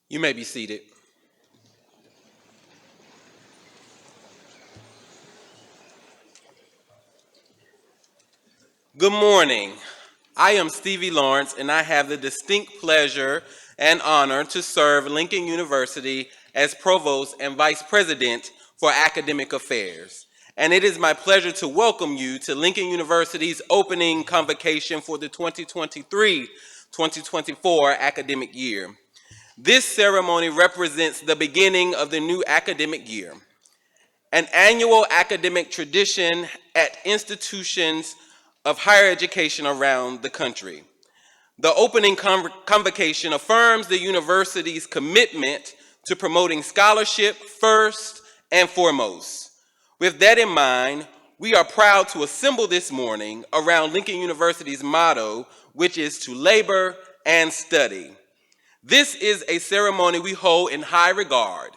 You may be seated. Good morning. I am Stevie Lawrence, and I have the distinct pleasure and honor to serve Lincoln University as Provost and Vice President for Academic Affairs. And it is my pleasure to welcome you to Lincoln University's opening convocation for the 2023-2024 academic year. This ceremony represents the beginning of the new academic year, an annual academic tradition at institutions of higher education around the country. The opening convocation affirms the university's commitment to promoting scholarship first and foremost. With that in mind, we are proud to assemble this morning around Lincoln University's motto, which is to labor and study. This is a ceremony we hold in high regard.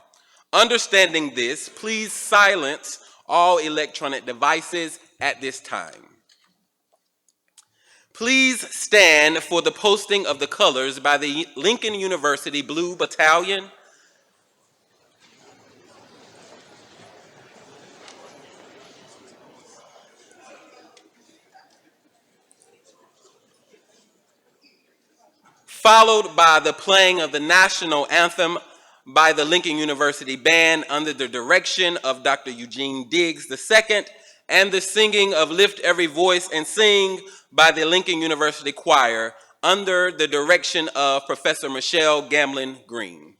Understanding this, please silence all electronic devices at this time. Please stand for the posting of the colors by the Lincoln University Blue Battalion. Followed by the playing of the national anthem by the Lincoln University Band under the direction of Dr. Eugene Diggs II, and the singing of Lift Every Voice and Sing by the Lincoln University Choir under the direction of Professor Michelle Gamlin Green.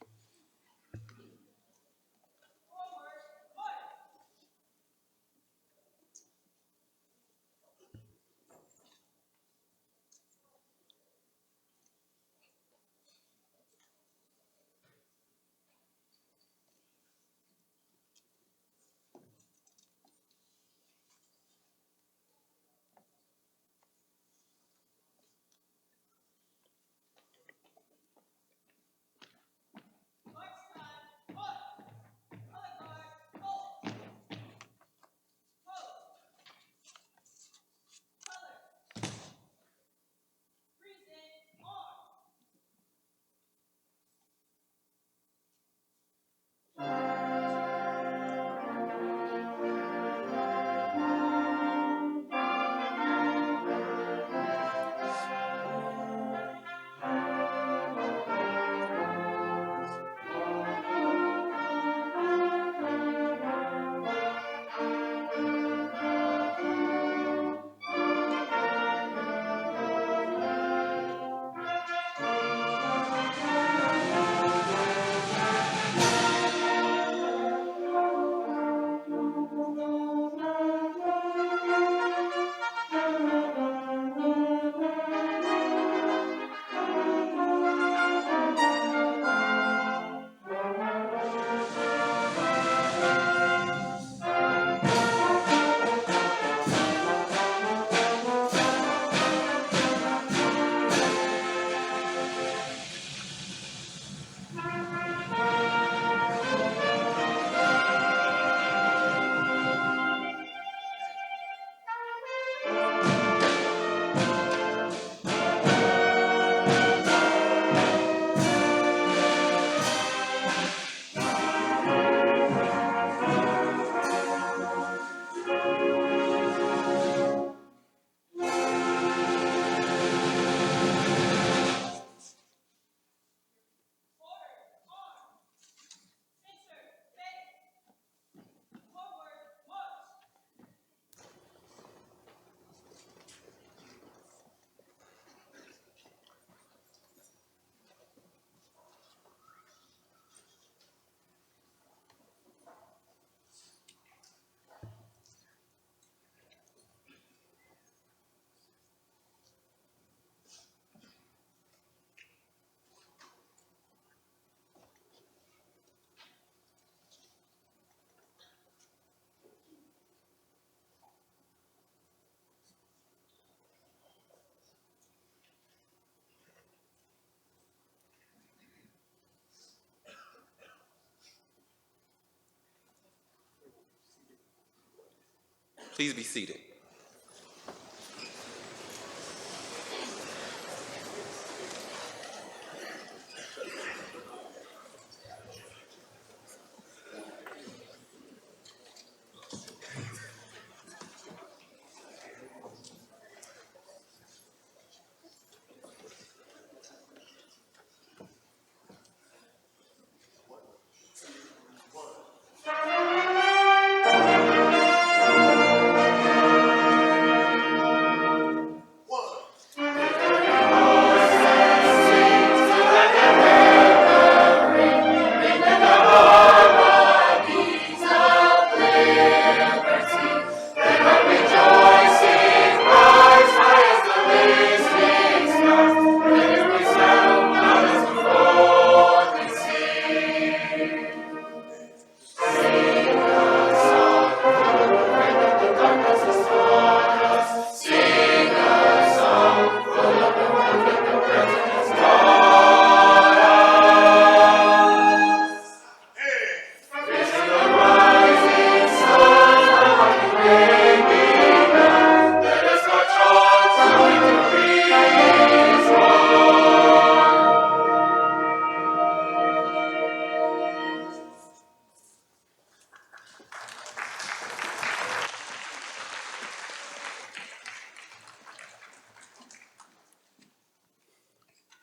Please be seated.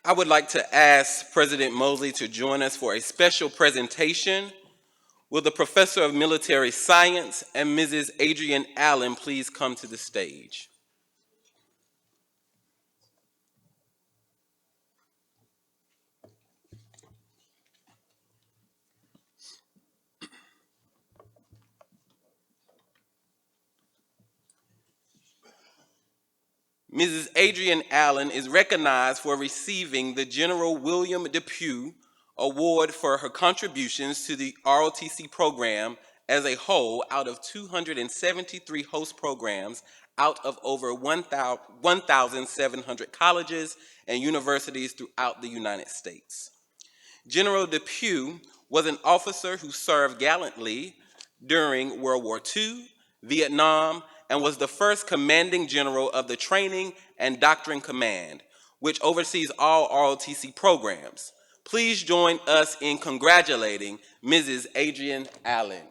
I would like to ask President Mosley to join us for a special presentation. Will the Professor of Military Science and Mrs. Adrienne Allen please come to the stage? Mrs. Adrienne Allen is recognized for receiving the General William Depew Award for her contributions to the ROTC program as a whole out of 273 host programs out of over 1,700 colleges and universities throughout the United States. General Depew was an officer who served gallantly during World War II, Vietnam, and was the first commanding general of the Training and Doctrine Command, which oversees all ROTC programs. Please join us in congratulating Mrs. Adrienne Allen.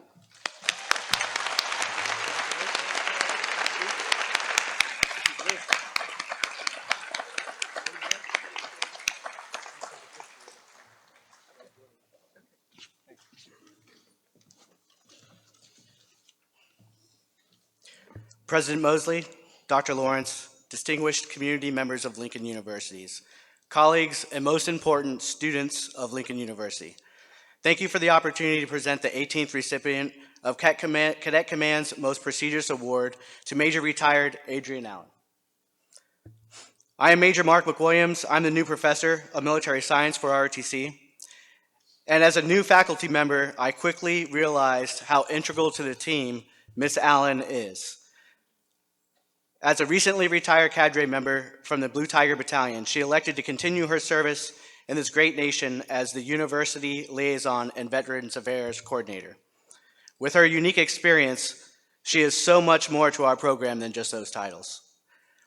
President Mosley, Dr. Lawrence, distinguished community members of Lincoln Universities, colleagues, and most important, students of Lincoln University. Thank you for the opportunity to present the 18th recipient of Cadet Command's Most Prestigious Award to Major Retired Adrienne Allen. I am Major Mark McWilliams. I'm the new professor of military science for ROTC. And as a new faculty member, I quickly realized how integral to the team Miss Allen is. As a recently retired cadre member from the Blue Tiger Battalion, she elected to continue her service in this great nation as the University Liaison and Veterans Affairs Coordinator. With her unique experience, she is so much more to our program than just those titles.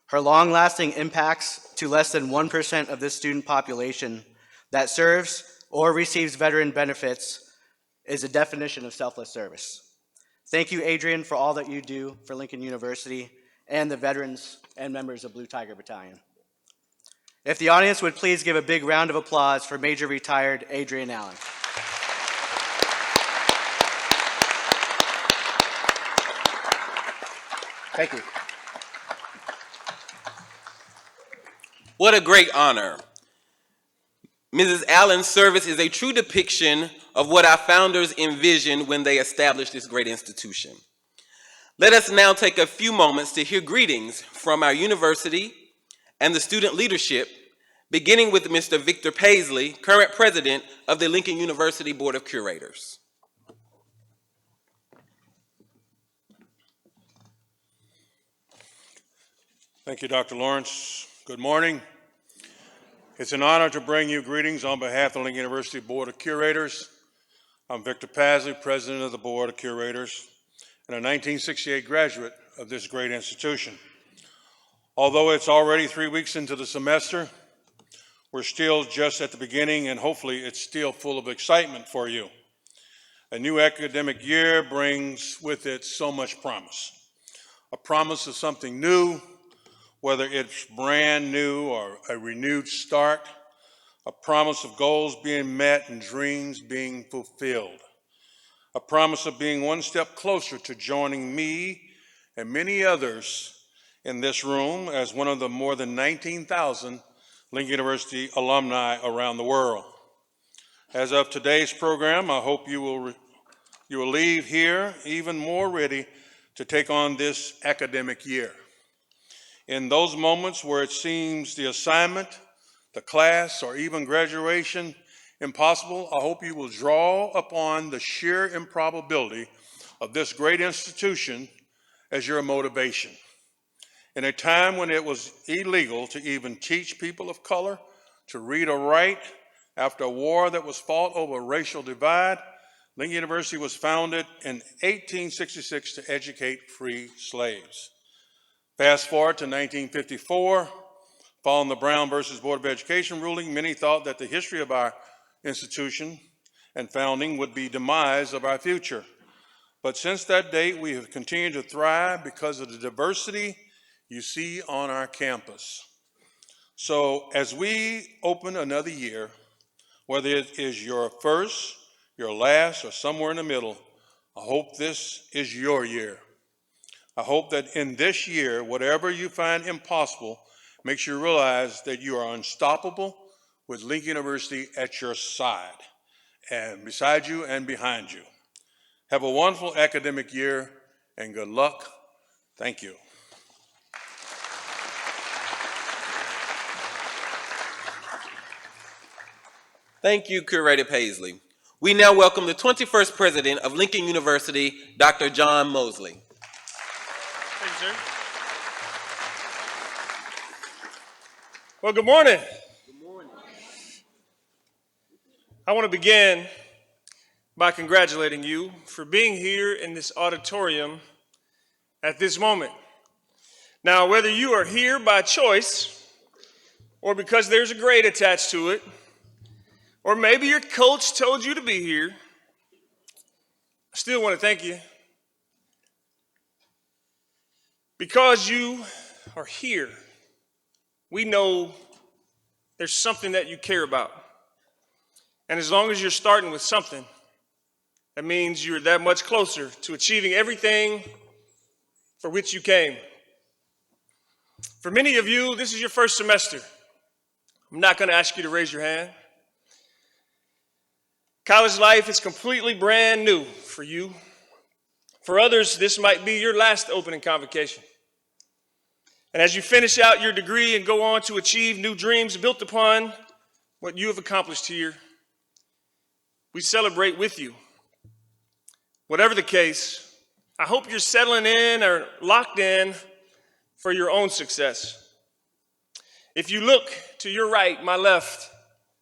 Her long-lasting impacts to less than 1% of this student population that serves or receives veteran benefits is a definition of selfless service. Thank you, Adrienne, for all that you do for Lincoln University and the veterans and members of Blue Tiger Battalion. If the audience would please give a big round of applause for Major Retired Adrienne Allen. Thank you. What a great honor. Mrs. Allen's service is a true depiction of what our founders envisioned when they established this great institution. Let us now take a few moments to hear greetings from our university and the student leadership, beginning with Mr. Victor Paisley, current president of the Lincoln University Board of Curators. Thank you, Dr. Lawrence. Good morning. It's an honor to bring you greetings on behalf of the Lincoln University Board of Curators. I'm Victor Paisley, president of the Board of Curators, and a 1968 graduate of this great institution. Although it's already 3 weeks into the semester, we're still just at the beginning, and hopefully it's still full of excitement for you. A new academic year brings with it so much promise. A promise of something new, whether it's brand new or a renewed start, a promise of goals being met and dreams being fulfilled, a promise of being one step closer to joining me and many others in this room as one of the more than 19,000 Lincoln University alumni around the world. As of today's program, I hope you will leave here even more ready to take on this academic year. In those moments where it seems the assignment, the class, or even graduation impossible, I hope you will draw upon the sheer improbability of this great institution as your motivation. In a time when it was illegal to even teach people of color to read or write, after a war that was fought over racial divide, Lincoln University was founded in 1866 to educate free slaves. Fast forward to 1954, following the Brown versus Board of Education ruling, many thought that the history of our institution and founding would be demise of our future. But since that date, we have continued to thrive because of the diversity you see on our campus. So as we open another year, whether it is your first, your last, or somewhere in the middle, I hope this is your year. I hope that in this year, whatever you find impossible makes you realize that you are unstoppable with Lincoln University at your side and beside you and behind you. Have a wonderful academic year and good luck. Thank you. Thank you, Curator Paisley. We now welcome the 21st President of Lincoln University, Dr. John Mosley. Thank you, sir. Well, good morning. Good morning. I want to begin by congratulating you for being here in this auditorium at this moment. Now, whether you are here by choice or because there's a grade attached to it, or maybe your coach told you to be here, I still want to thank you. Because you are here, we know there's something that you care about. And as long as you're starting with something, that means you're that much closer to achieving everything for which you came. For many of you, this is your first semester. I'm not going to ask you to raise your hand. College life is completely brand new for you. For others, this might be your last opening convocation. And as you finish out your degree and go on to achieve new dreams built upon what you have accomplished here, we celebrate with you. Whatever the case, I hope you're settling in or locked in for your own success. If you look to your right, my left,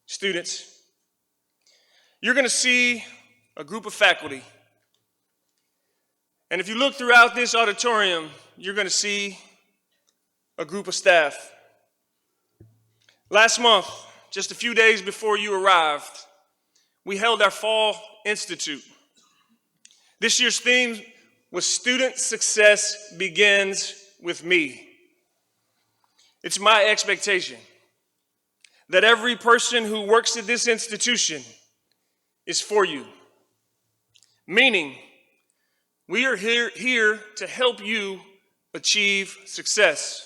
students, you're going to see a group of faculty. And if you look throughout this auditorium, you're going to see a group of staff. Last month, just a few days before you arrived, we held our Fall Institute. This year's theme was Student Success Begins with Me. It's my expectation that every person who works at this institution is for you. Meaning, we are here to help you achieve success.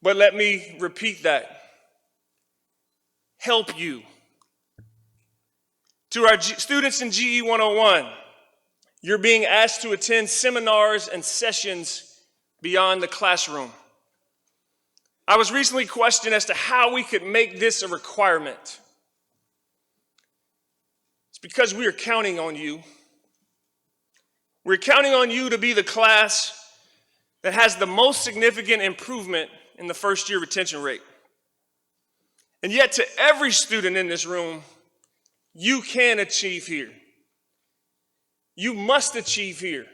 But let me repeat that. Help you. To our students in GE 101, you're being asked to attend seminars and sessions beyond the classroom. I was recently questioned as to how we could make this a requirement. It's because we are counting on you. We're counting on you to be the class that has the most significant improvement in the first year retention rate. And yet to every student in this room, you can achieve here. You must achieve here.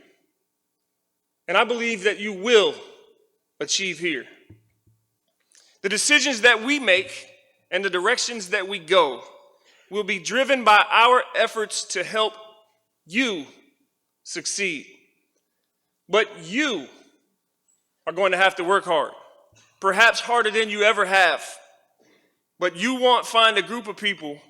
and I believe that you will achieve here. The decisions that we make and the directions that we go will be driven by our efforts to help you succeed. But you are going to have to work hard, perhaps harder than you ever have. But you won't find a group of people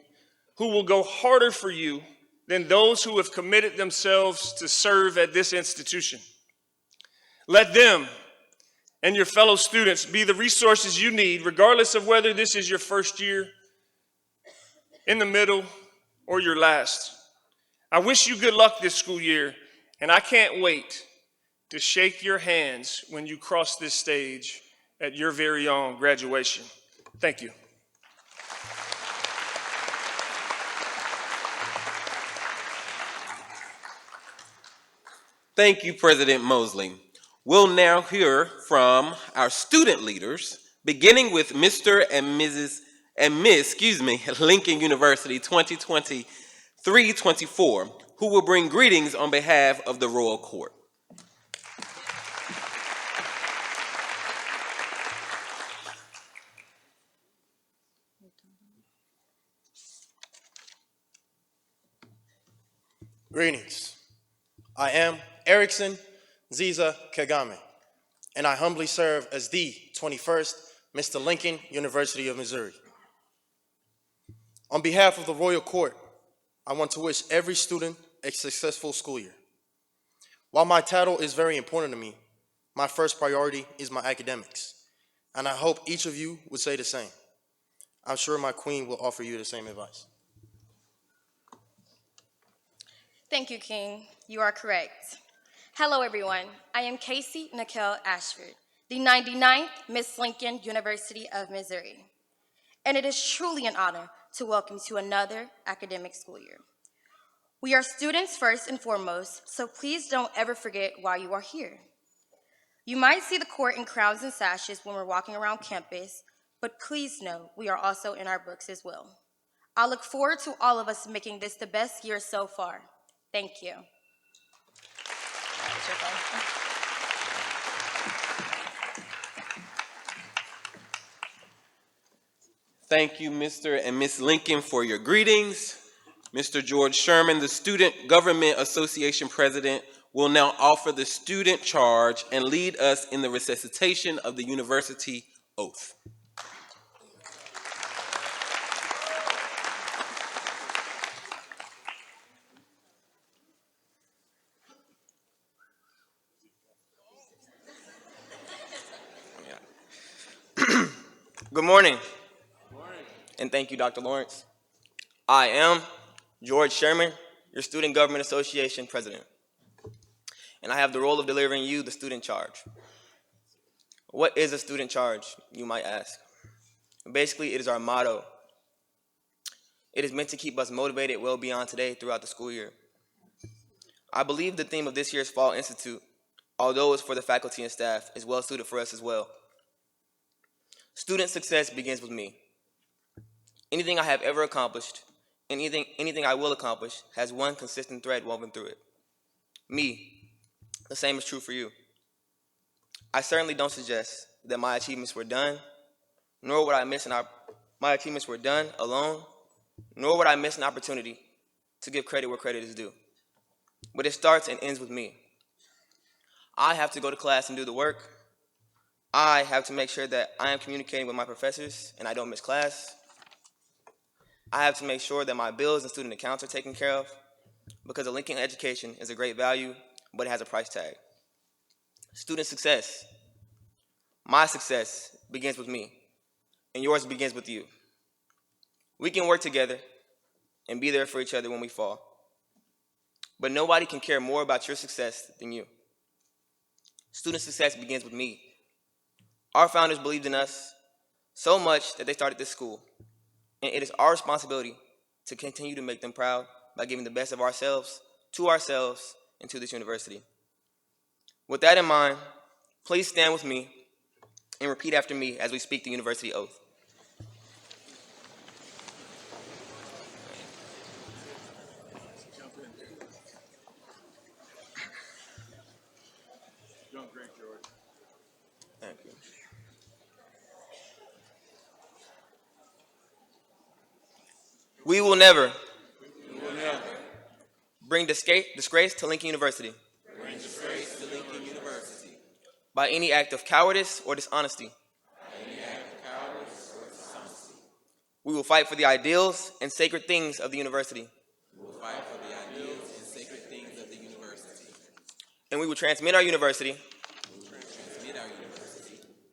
who will go harder for you than those who have committed themselves to serve at this institution. Let them and your fellow students be the resources you need, regardless of whether this is your first year, in the middle, or your last. I wish you good luck this school year, and I can't wait to shake your hands when you cross this stage at your very own graduation. Thank you. Thank you, President Mosley. We'll now hear from our student leaders, beginning with Mr. and Miss Lincoln University 2023-24, who will bring greetings on behalf of the Royal Court. Greetings. I am Erickson Ziza Kagame, and I humbly serve as the 21st Mr. Lincoln University of Missouri. On behalf of the Royal Court, I want to wish every student a successful school year. While my title is very important to me, my first priority is my academics, and I hope each of you would say the same. I'm sure my queen will offer you the same advice. Thank you, King. You are correct. Hello, everyone. I am Casey Nikel Ashford, the 99th Miss Lincoln University of Missouri. And it is truly an honor to welcome you to another academic school year. We are students first and foremost, so please don't ever forget why you are here. You might see the court in crowns and sashes when we're walking around campus, but please know we are also in our books as well. I look forward to all of us making this the best year so far. Thank you. Thank you, Mr. and Miss Lincoln, for your greetings. Mr. George Sherman, the Student Government Association President, will now offer the student charge and lead us in the recitation of the university oath. Good morning. And thank you, Dr. Lawrence. I am George Sherman, your Student Government Association President, and I have the role of delivering you the student charge. What is a student charge, you might ask? Basically, it is our motto. It is meant to keep us motivated well beyond today throughout the school year. I believe the theme of this year's Fall Institute, although it's for the faculty and staff, is well suited for us as well. Student success begins with me. Anything I have ever accomplished, anything I will accomplish, has one consistent thread woven through it. Me. The same is true for you. I certainly don't suggest that my achievements were done, nor would I miss my achievements were done alone, nor would I miss an opportunity to give credit where credit is due. But it starts and ends with me. I have to go to class and do the work. I have to make sure that I am communicating with my professors and I don't miss class. I have to make sure that my bills and student accounts are taken care of, because a Lincoln education is a great value, but it has a price tag. Student success. My success begins with me, and yours begins with you. We can work together and be there for each other when we fall, but nobody can care more about your success than you. Student success begins with me. Our founders believed in us so much that they started this school, and it is our responsibility to continue to make them proud by giving the best of ourselves and to this university. With that in mind, please stand with me and repeat after me as we speak the university oath. Thank you. We will never bring disgrace to Lincoln University by any act of cowardice or dishonesty. We will fight for the ideals and sacred things of the university. And we will transmit our university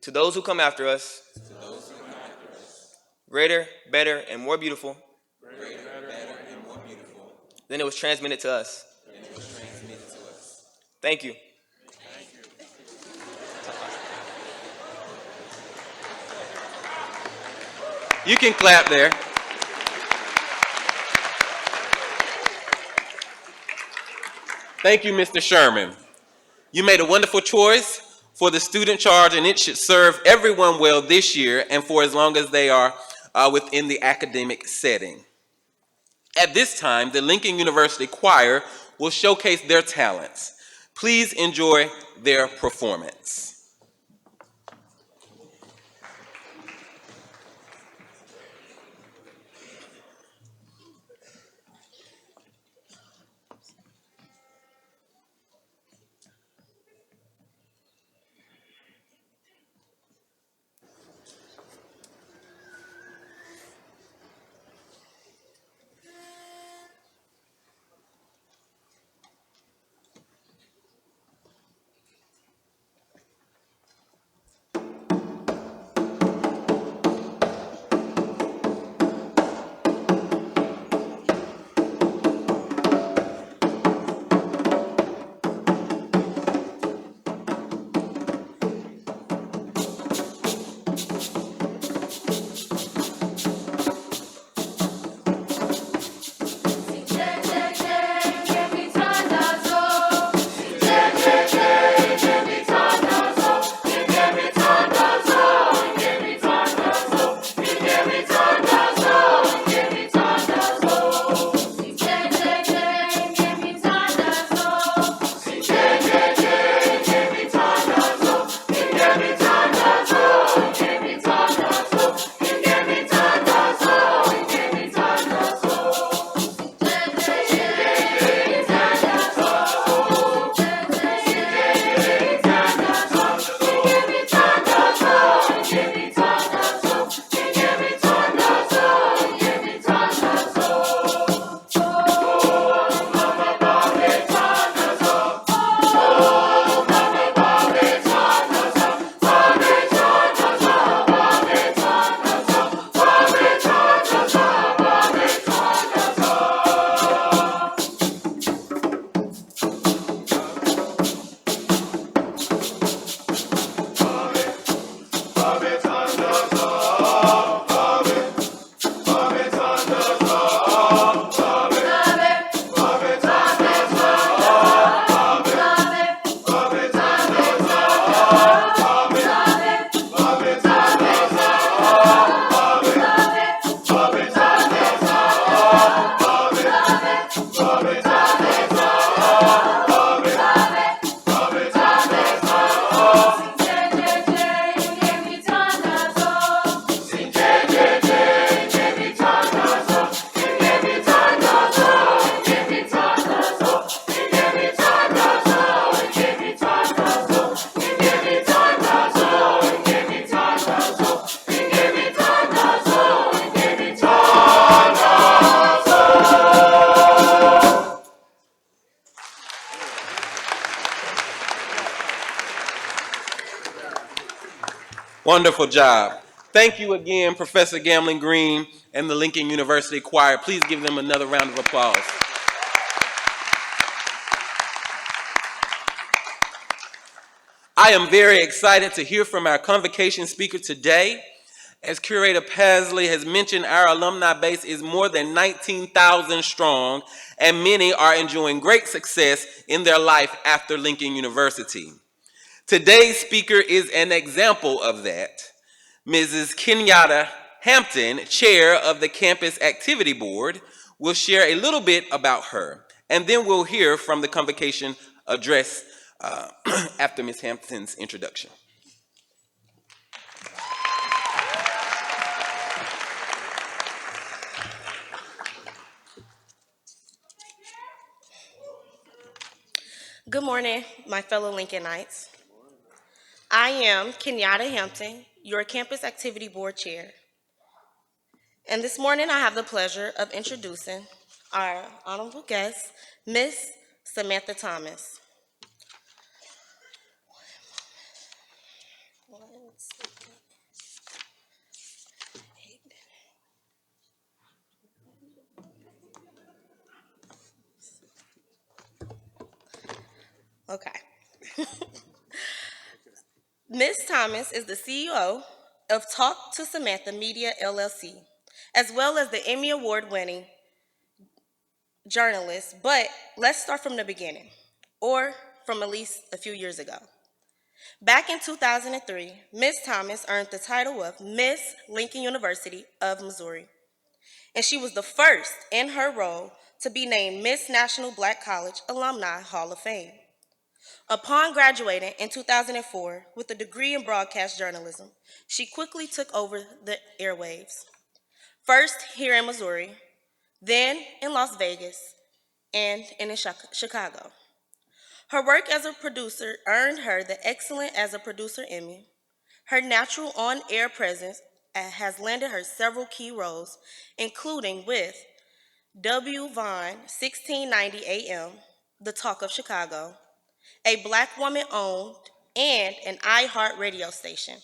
to those who come after us, greater, better, and more beautiful than it was transmitted to us. Thank you. You can clap there. Thank you, Mr. Sherman. You made a wonderful choice for the student charge, and it should serve everyone well this year and for as long as they are within the academic setting. At this time, the Lincoln University Choir will showcase their talents. Please enjoy their performance. Wonderful job. Thank you again, Professor Gamlin Green and the Lincoln University Choir. Please give them another round of applause. I am very excited to hear from our Convocation speaker today. As Curator Pasley has mentioned, our alumni base is more than 19,000 strong, and many are enjoying great success in their life after Lincoln University. Today's speaker is an example of that. Mrs. Kenyatta Hampton, chair of the Campus Activity Board, will share a little bit about her, and then we'll hear from the Convocation address after Ms. Hampton's introduction. Good morning, my fellow Lincolnites. I am Kenyatta Hampton, your Campus Activity Board Chair. And this morning I have the pleasure of introducing our honorable guest, Miss Samantha Thomas. Okay. Ms. Thomas is the CEO of Talk to Samantha Media LLC, as well as the Emmy Award-winning journalist, but let's start from the beginning, or from at least a few years ago. Back in 2003, Ms. Thomas earned the title of Miss Lincoln University of Missouri, and she was the first in her role to be named Miss National Black College Alumni Hall of Fame. Upon graduating in 2004 with a degree in broadcast journalism, she quickly took over the airwaves, first here in Missouri, then in Las Vegas, and in Chicago. Her work as a producer earned her the Excellent as a Producer Emmy. Her natural on-air presence has landed her several key roles, including with WVON 1690 AM, The Talk of Chicago, a Black woman-owned and an iHeart radio station.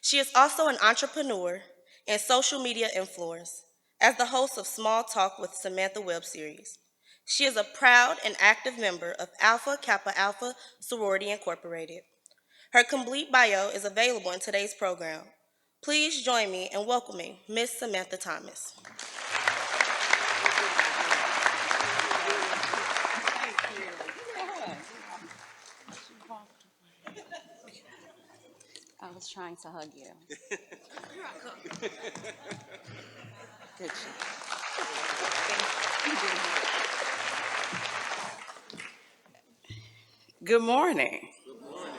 She is also an entrepreneur and social media influencer as the host of Small Talk with Samantha web series. She is a proud and active member of Alpha Kappa Alpha Sorority Incorporated. Her complete bio is available in today's program. Please join me in welcoming Ms. Samantha Thomas. I was trying to hug you. Good job. Good morning. Good morning.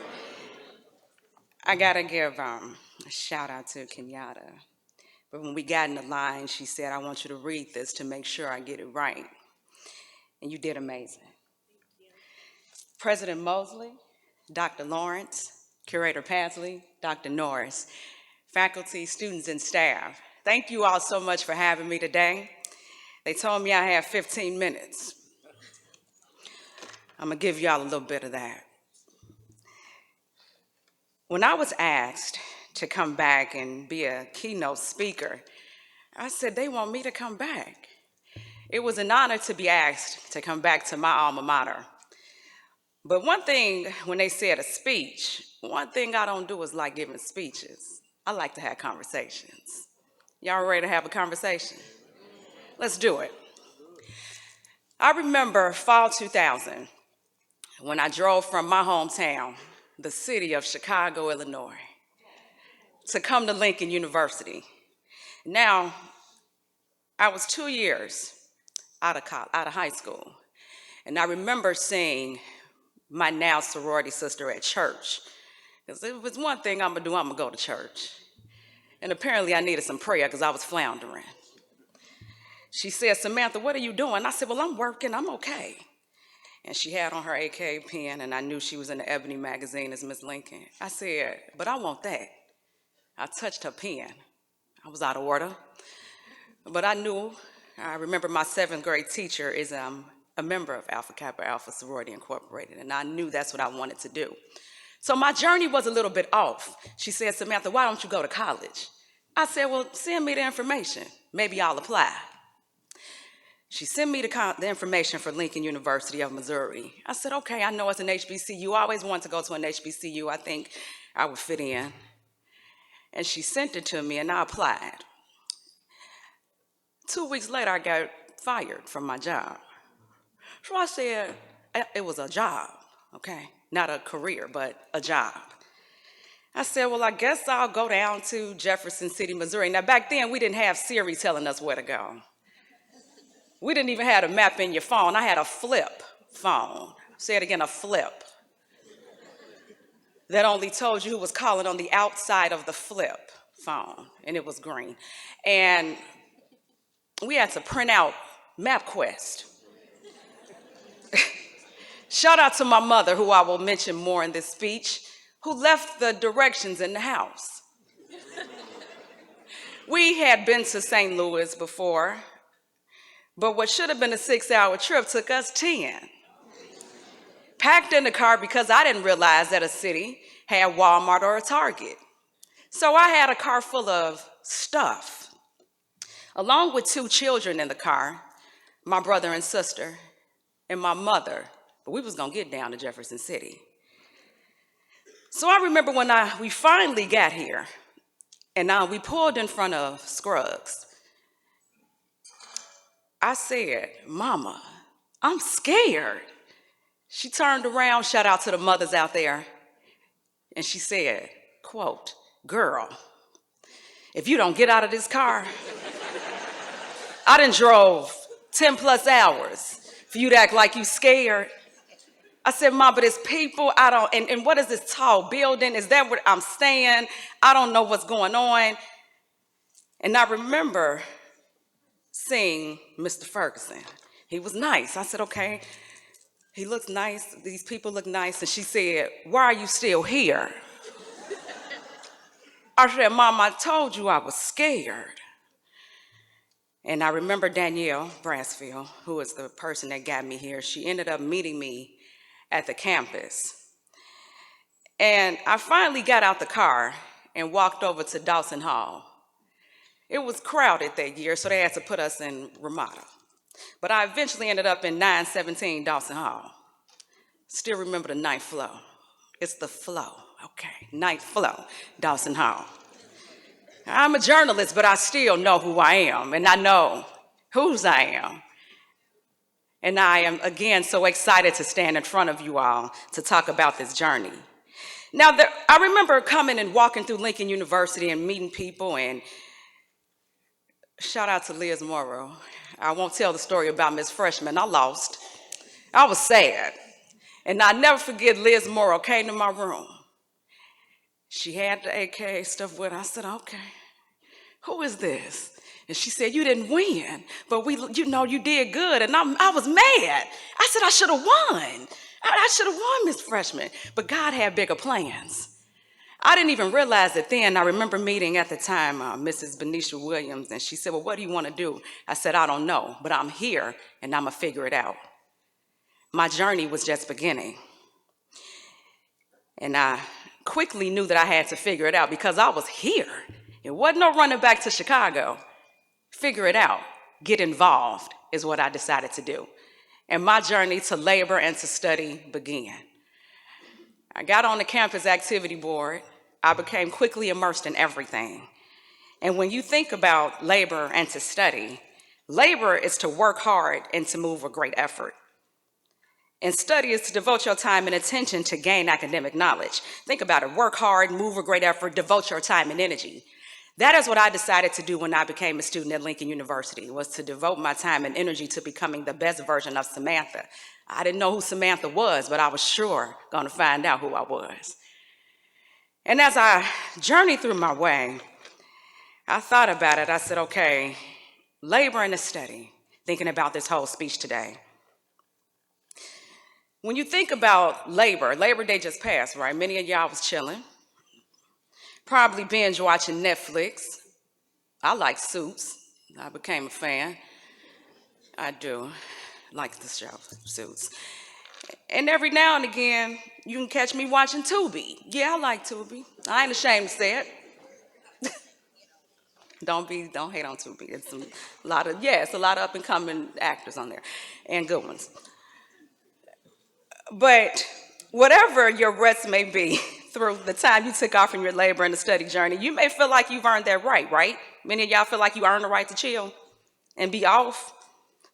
I gotta give a shout out to Kenyatta. But when we got in the line, she said, I want you to read this to make sure I get it right. And you did amazing. President Mosley, Dr. Lawrence, Curator Pasley, Dr. Norris, faculty, students, and staff, thank you all so much for having me today. They told me I have 15 minutes. I'm gonna give y'all a little bit of that. When I was asked to come back and be a keynote speaker, I said, they want me to come back. It was an honor to be asked to come back to my alma mater. But one thing, when they said a speech, one thing I don't do is like giving speeches. I like to have conversations. Y'all ready to have a conversation? Let's do it. I remember fall 2000, when I drove from my hometown, the city of Chicago, Illinois, to come to Lincoln University. Now, I was 2 years out of high school, and I remember seeing my now sorority sister at church. Because if it's one thing I'm gonna do, I'm gonna go to church. And apparently I needed some prayer because I was floundering. She said, Samantha, what are you doing? I said, well, I'm working, I'm okay. And she had on her AK pen, and I knew she was in the Ebony magazine as Miss Lincoln. I said, but I want that. I touched her pen. I was out of order. But I remember my 7th grade teacher is a member of Alpha Kappa Alpha Sorority Incorporated, and I knew that's what I wanted to do. So my journey was a little bit off. She said, Samantha, why don't you go to college? I said, well, send me the information. Maybe I'll apply. She sent me the information for Lincoln University of Missouri. I said, okay, I know it's an HBCU. I always wanted to go to an HBCU. I think I would fit in. And she sent it to me, and I applied. 2 weeks later, I got fired from my job. So I said, it was a job, okay? Not a career, but a job. I said, well, I guess I'll go down to Jefferson City, Missouri. Now, back then, we didn't have Siri telling us where to go. We didn't even have a map in your phone. I had a flip phone. Say it again, a flip. that only told you who was calling on the outside of the flip phone, and it was green. And we had to print out MapQuest. Shout out to my mother, who I will mention more in this speech, who left the directions in the house. We had been to St. Louis before, but what should have been a 6-hour trip took us 10. Packed in the car because I didn't realize that a city had Walmart or a Target. So I had a car full of stuff, along with 2 children in the car, my brother and sister, and my mother, but we was gonna get down to Jefferson City. So I remember when we finally got here, and we pulled in front of Scruggs. I said, "Mama, I'm scared." She turned around, shout out to the mothers out there, and she said, quote, "Girl, if you don't get out of this car, I done drove 10 plus hours for you to act like you scared." I said, "Mom, but it's people, and what is this tall building? Is that where I'm staying? I don't know what's going on." And I remember seeing Mr. Ferguson. He was nice. I said, "Okay, he looks nice. These people look nice." And she said, "Why are you still here?" I said, "Mom, I told you I was scared." And I remember Danielle Brassfield, who is the person that got me here. She ended up meeting me at the campus. And I finally got out the car and walked over to Dawson Hall. It was crowded that year, so they had to put us in Ramada. But I eventually ended up in 917 Dawson Hall. Still remember the ninth floor. It's the flow, okay, ninth floor, Dawson Hall. I'm a journalist, but I still know who I am, and I know whose I am. And I am, again, so excited to stand in front of you all to talk about this journey. Now, I remember coming and walking through Lincoln University and meeting people, and shout out to Liz Morrow. I won't tell the story about Miss Freshman. I lost. I was sad. And I'll never forget Liz Morrow came to my room. She had the AK stuff with her. I said, "Okay, who is this?" And she said, "You didn't win, but you did good." And I was mad. I said, "I should have won. I should have won, Miss Freshman." But God had bigger plans. I didn't even realize it then. I remember meeting at the time Mrs. Benicia Williams, and she said, "Well, what do you want to do?" I said, "I don't know, but I'm here, and I'm going to figure it out." My journey was just beginning. And I quickly knew that I had to figure it out because I was here. It wasn't no running back to Chicago. Figure it out, get involved is what I decided to do. And my journey to labor and to study began. I got on the campus activity board. I became quickly immersed in everything. And when you think about labor and to study, labor is to work hard and to move with great effort. And study is to devote your time and attention to gain academic knowledge. Think about it, work hard, move with great effort, devote your time and energy. That is what I decided to do when I became a student at Lincoln University, was to devote my time and energy to becoming the best version of Samantha. I didn't know who Samantha was, but I was sure going to find out who I was. And as I journeyed through my way, I thought about it. I said, okay, labor and a study, thinking about this whole speech today. When you think about Labor Day just passed, right? Many of y'all was chilling, probably binge watching Netflix. I like Suits. I became a fan. I do like the show, Suits. And every now and again, you can catch me watching Tubi. Yeah, I like Tubi. I ain't ashamed to say it. Don't hate on Tubi. It's a lot of up and coming actors on there and good ones. But whatever your rest may be through the time you took off from your labor and the study journey, you may feel like you've earned that right? Many of y'all feel like you earned the right to chill and be off.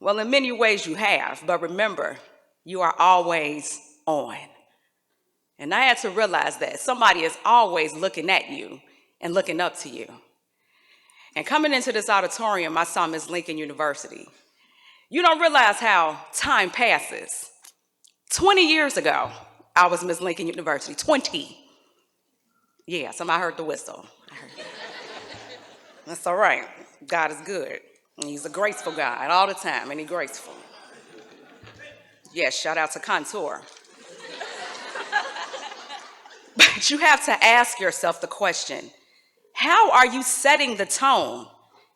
Well, in many ways you have, but remember, you are always on. And I had to realize that somebody is always looking at you and looking up to you. And coming into this auditorium, I saw Miss Lincoln University. You don't realize how time passes. 20 years ago, I was Miss Lincoln University, 20. Yeah, somebody heard the whistle. That's all right. God is good. And he's a graceful God all the time, and he's graceful. Yes, shout out to Contour. But you have to ask yourself the question, how are you setting the tone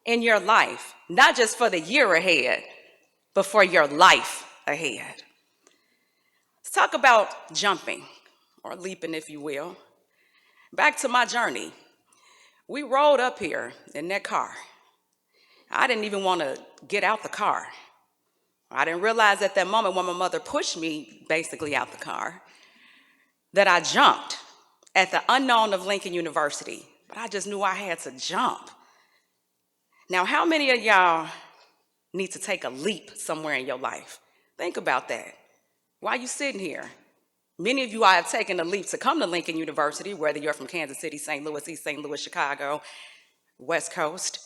in your life, not just for the year ahead, but for your life ahead? Let's talk about jumping, or leaping, if you will. Back to my journey. We rode up here in that car. I didn't even want to get out the car. I didn't realize at that moment when my mother pushed me basically out the car that I jumped at the unknown of Lincoln University. But I just knew I had to jump. Now, how many of y'all need to take a leap somewhere in your life? Think about that. Why are you sitting here? Many of you have taken a leap to come to Lincoln University, whether you're from Kansas City, St. Louis, East St. Louis, Chicago, West Coast,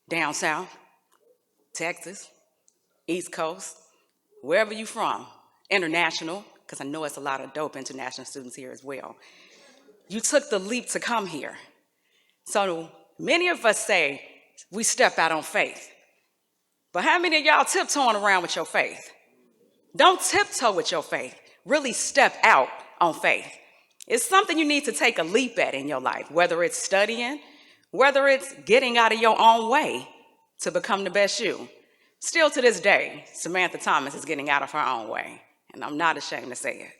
down south, Texas, East Coast, wherever you're from, international, because I know it's a lot of dope international students here as well. You took the leap to come here. So many of us say we step out on faith. But how many of y'all tiptoeing around with your faith? Don't tiptoe with your faith. Really step out on faith. It's something you need to take a leap at in your life, whether it's studying, whether it's getting out of your own way to become the best you. Still to this day, Samantha Thomas is getting out of her own way, and I'm not ashamed to say it.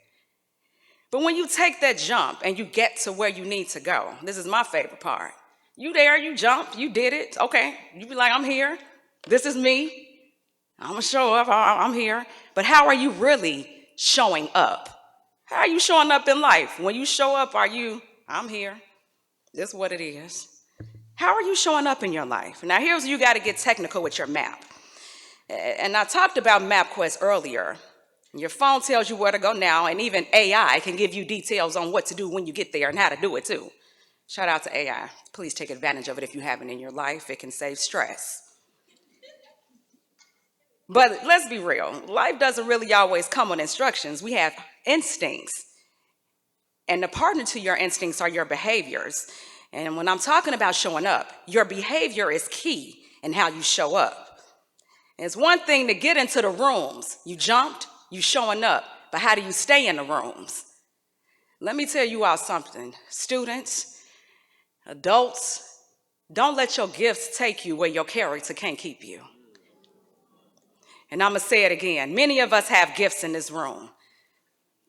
But when you take that jump and you get to where you need to go, this is my favorite part. You there, you jumped, you did it, okay. You be like, I'm here, this is me, I'm gonna show up, I'm here. But how are you really showing up? How are you showing up in life? When you show up, I'm here, this is what it is. How are you showing up in your life? Now here's where you gotta get technical with your map. And I talked about MapQuest earlier. Your phone tells you where to go now, and even AI can give you details on what to do when you get there and how to do it too. Shout out to AI. Please take advantage of it if you haven't in your life. It can save stress. But let's be real. Life doesn't really always come with instructions. We have instincts. And the partner to your instincts are your behaviors. And when I'm talking about showing up, your behavior is key in how you show up. And it's one thing to get into the rooms. You jumped, you showing up, but how do you stay in the rooms? Let me tell you all something. Students, adults, don't let your gifts take you where your character can't keep you. And I'm gonna say it again. Many of us have gifts in this room.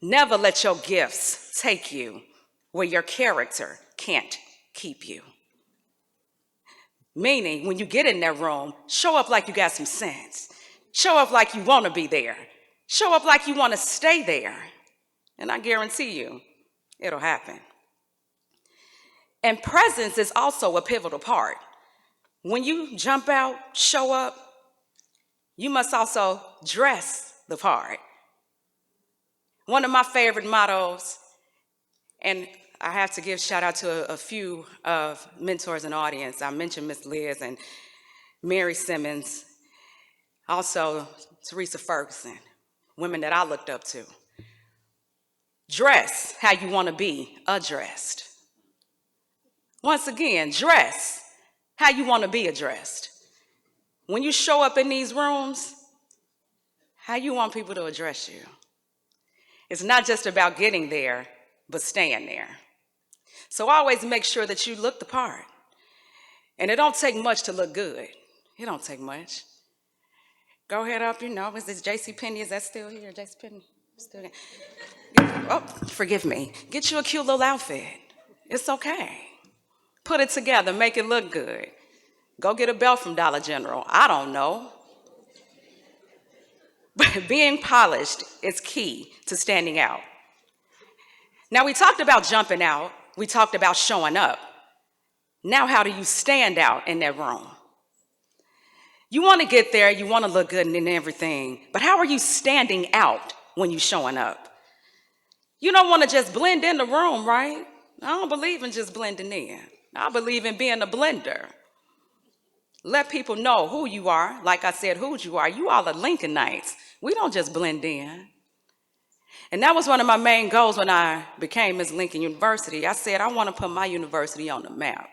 Never let your gifts take you where your character can't keep you. Meaning, when you get in that room, show up like you got some sense. Show up like you wanna be there. Show up like you wanna stay there. And I guarantee you, it'll happen. And presence is also a pivotal part. When you jump out, show up, you must also dress the part. One of my favorite mottos, and I have to give shout out to a few of mentors in the audience. I mentioned Miss Liz and Mary Simmons, also Teresa Ferguson, women that I looked up to. Dress how you want to be addressed. Once again, dress how you want to be addressed. When you show up in these rooms, how you want people to address you. It's not just about getting there, but staying there. So always make sure that you look the part. And it don't take much to look good. It don't take much. Go ahead up, is this JCPenney? Is that still here? JCPenney? Still there? Oh, forgive me. Get you a cute little outfit. It's okay. Put it together, make it look good. Go get a belt from Dollar General. I don't know. But being polished is key to standing out. Now, we talked about jumping out. We talked about showing up. Now, how do you stand out in that room? You want to get there, you want to look good and everything, but how are you standing out when you're showing up? You don't want to just blend in the room, right? I don't believe in just blending in. I believe in being a blender. Let people know who you are. Like I said, who you are. You all are Lincolnites. We don't just blend in. And that was one of my main goals when I became Miss Lincoln University. I said, I want to put my university on the map.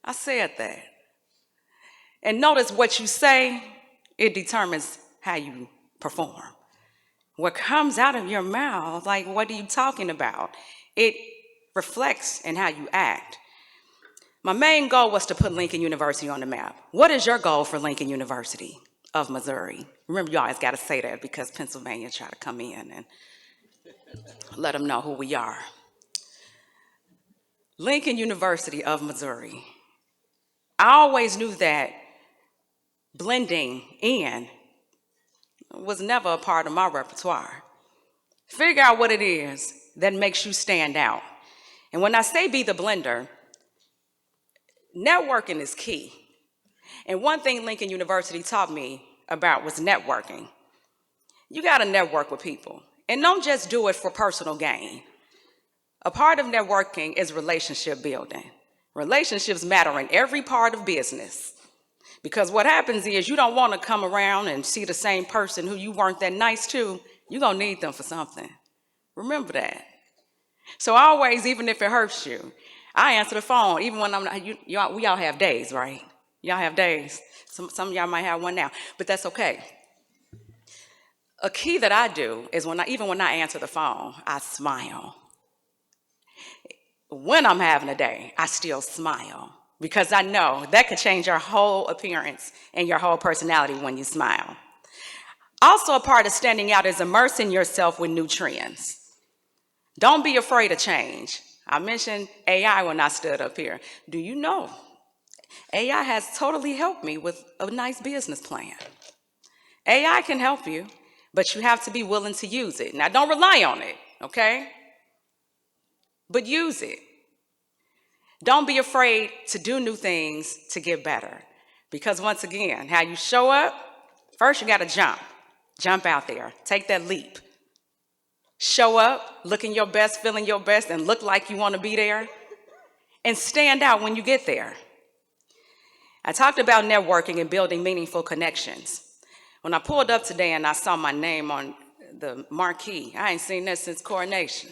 I said that. And notice what you say, it determines how you perform. What comes out of your mouth, like what are you talking about? It reflects in how you act. My main goal was to put Lincoln University on the map. What is your goal for Lincoln University of Missouri? Remember, you always got to say that because Pennsylvania try to come in and let them know who we are. Lincoln University of Missouri. I always knew that blending in was never a part of my repertoire. Figure out what it is that makes you stand out. And when I say be the blender, networking is key. And one thing Lincoln University taught me about was networking. You gotta network with people. And don't just do it for personal gain. A part of networking is relationship building. Relationships matter in every part of business. Because what happens is you don't want to come around and see the same person who you weren't that nice to. You're going to need them for something. Remember that. So always, even if it hurts you, I answer the phone, even when I'm not, we all have days, right? Y'all have days. Some of y'all might have one now, but that's okay. A key that I do is even when I answer the phone, I smile. When I'm having a day, I still smile. Because I know that could change your whole appearance and your whole personality when you smile. Also, a part of standing out is immersing yourself with new trends. Don't be afraid of change. I mentioned AI when I stood up here. Do you know AI has totally helped me with a nice business plan? AI can help you, but you have to be willing to use it. Now, don't rely on it, okay? But use it. Don't be afraid to do new things to get better. Because once again, how you show up, first you gotta jump. Jump out there, take that leap. Show up, looking your best, feeling your best, and look like you wanna be there. And stand out when you get there. I talked about networking and building meaningful connections. When I pulled up today and I saw my name on the marquee, I ain't seen that since coronation.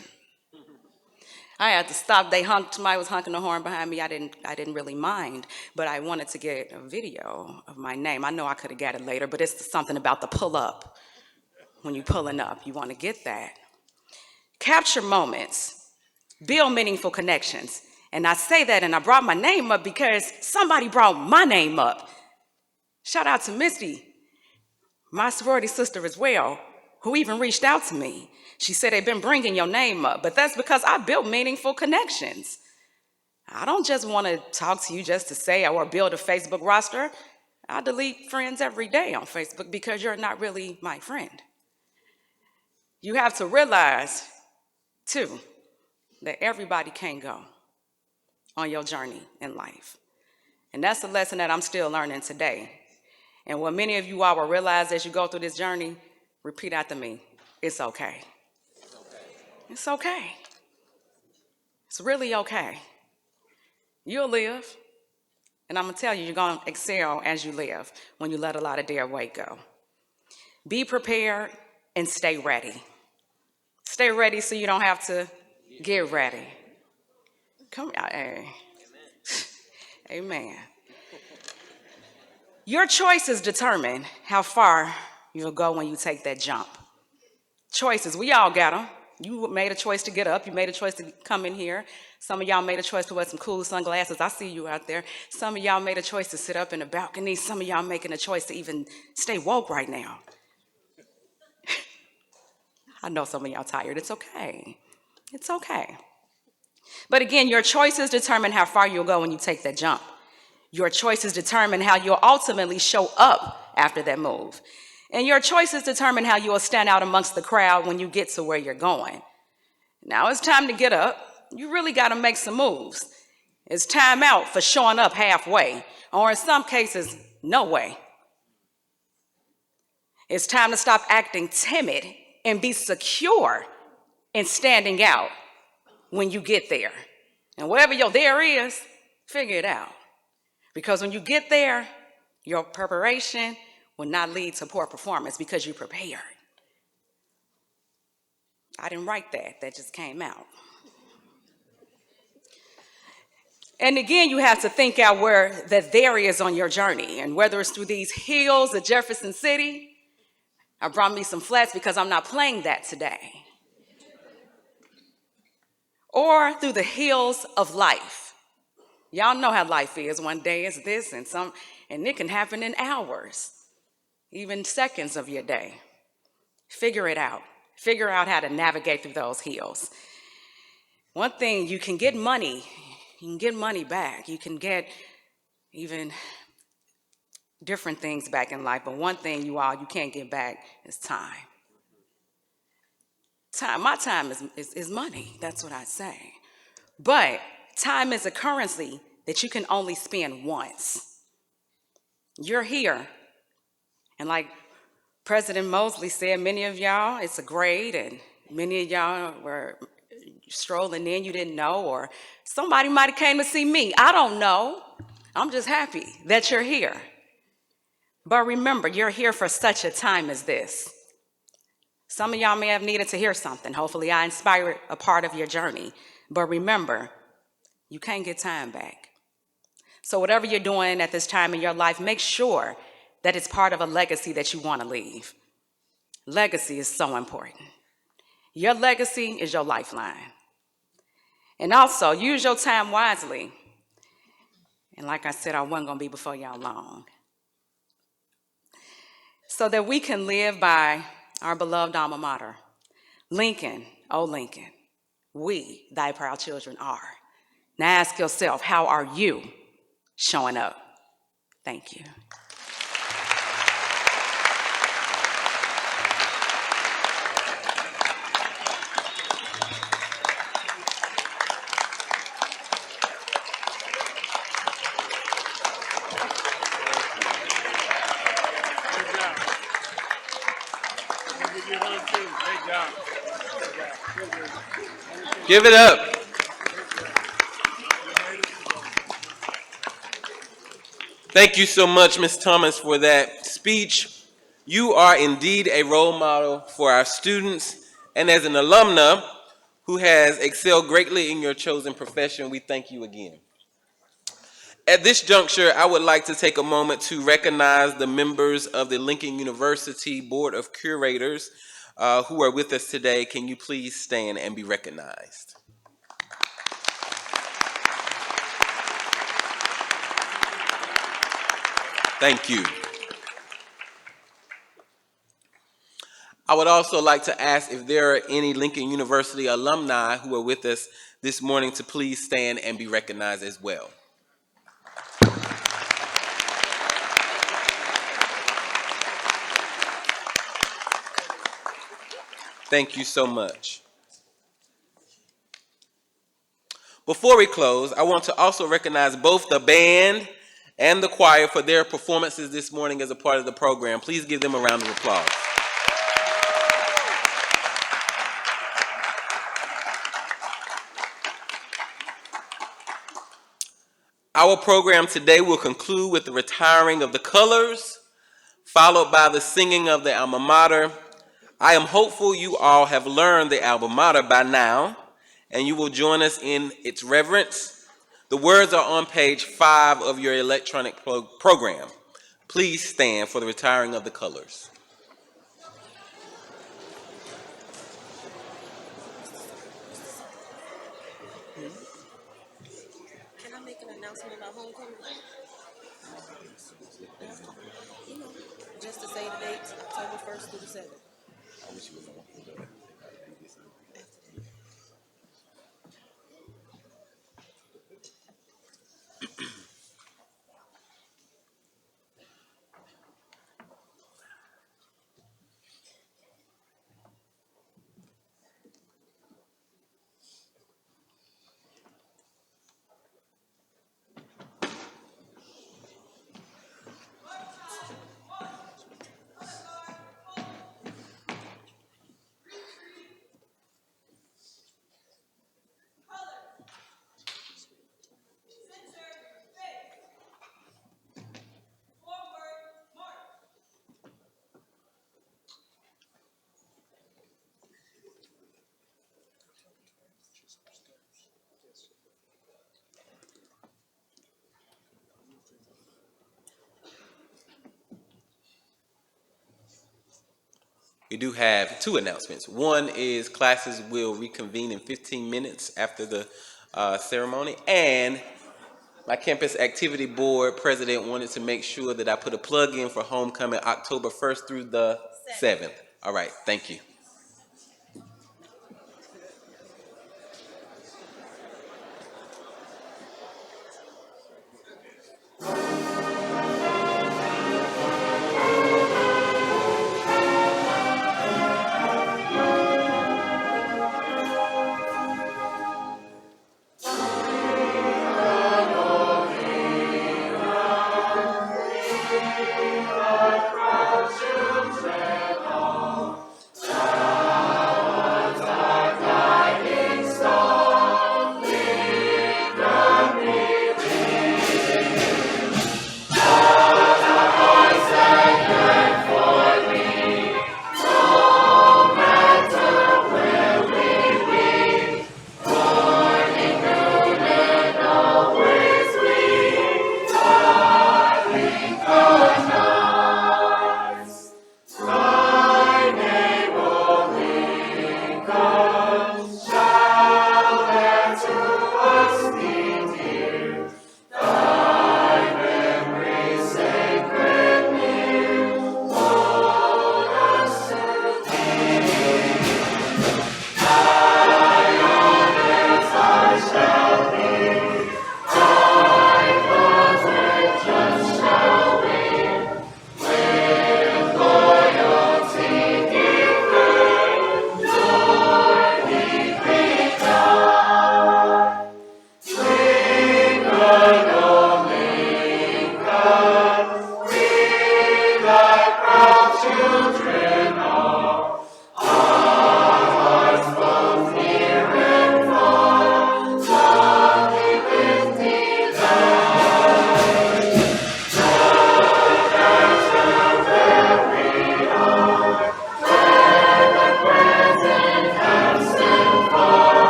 I had to stop. Somebody was honking the horn behind me. I didn't really mind, but I wanted to get a video of my name. I know I could have got it later, but it's something about the pull up. When you're pulling up, you want to get that. Capture moments, build meaningful connections. And I say that, and I brought my name up because somebody brought my name up. Shout out to Misty, my sorority sister as well, who even reached out to me. She said they've been bringing your name up, but that's because I built meaningful connections. I don't just want to talk to you just to say or build a Facebook roster. I delete friends every day on Facebook because you're not really my friend. You have to realize, too, that everybody can't go on your journey in life. And that's a lesson that I'm still learning today. And what many of you all will realize as you go through this journey, repeat after me, it's okay. It's okay. It's really okay. You'll live. And I'm going to tell you, you're going to excel as you live when you let a lot of dead weight go. Be prepared and stay ready. Stay ready so you don't have to get ready. Come on. Hey. Amen. Your choices determine how far you'll go when you take that jump. Choices, we all got them. You made a choice to get up. You made a choice to come in here. Some of y'all made a choice to wear some cool sunglasses. I see you out there. Some of y'all made a choice to sit up in the balcony. Some of y'all making a choice to even stay woke right now. I know some of y'all tired. It's okay. It's okay. But again, your choices determine how far you'll go when you take that jump. Your choices determine how you'll ultimately show up after that move. And your choices determine how you will stand out amongst the crowd when you get to where you're going. Now it's time to get up. You really got to make some moves. It's time out for showing up halfway, or in some cases, no way. It's time to stop acting timid and be secure in standing out when you get there. And whatever your there is, figure it out. Because when you get there, your preparation will not lead to poor performance because you prepared. I didn't write that. That just came out. And again, you have to think out where that there is on your journey. And whether it's through these hills of Jefferson City, I brought me some flats because I'm not playing that today. Or through the hills of life. Y'all know how life is. One day it's this and it can happen in hours, even seconds of your day. Figure it out. Figure out how to navigate through those hills. One thing, you can get money. You can get money back. You can get even different things back in life. But one thing you can't get back is time. My time is money. That's what I say. But time is a currency that you can only spend once. You're here. And like President Mosley said, many of y'all, it's a grade, and many of y'all were strolling in, you didn't know, or somebody might have came to see me. I don't know. I'm just happy that you're here. But remember, you're here for such a time as this. Some of y'all may have needed to hear something. Hopefully I inspired a part of your journey. But remember, you can't get time back. So whatever you're doing at this time in your life, make sure that it's part of a legacy that you want to leave. Legacy is so important. Your legacy is your lifeline. And also, use your time wisely. And like I said, I wasn't going to be before y'all long. So that we can live by our beloved alma mater. Lincoln, oh Lincoln, we, thy proud children, are. Now ask yourself, how are you showing up? Thank you. Give it up. Thank you so much, Ms. Thomas, for that speech. You are indeed a role model for our students, and as an alumna who has excelled greatly in your chosen profession, we thank you again. At this juncture, I would like to take a moment to recognize the members of the Lincoln University Board of Curators who are with us today. Can you please stand and be recognized? Thank you. I would also like to ask if there are any Lincoln University alumni who are with us this morning to please stand and be recognized as well. Thank you so much. Before we close, I want to also recognize both the band and the choir for their performances this morning as a part of the program. Please give them a round of applause. Our program today will conclude with the retiring of the colors, followed by the singing of the alma mater. I am hopeful you all have learned the alma mater by now, and you will join us in its reverence. The words are on page 5 of your electronic program. Please stand for the retiring of the colors. Can I make an announcement about homecoming? You know, just to say the dates, October 1st through the 7th. we do have two announcements. One is classes will reconvene in 15 minutes after the ceremony, and my campus activity board president wanted to make sure that I put a plug in for homecoming October 1st through the 7th. All right, thank you.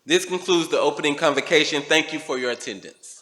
This concludes the opening convocation. Thank you for your attendance.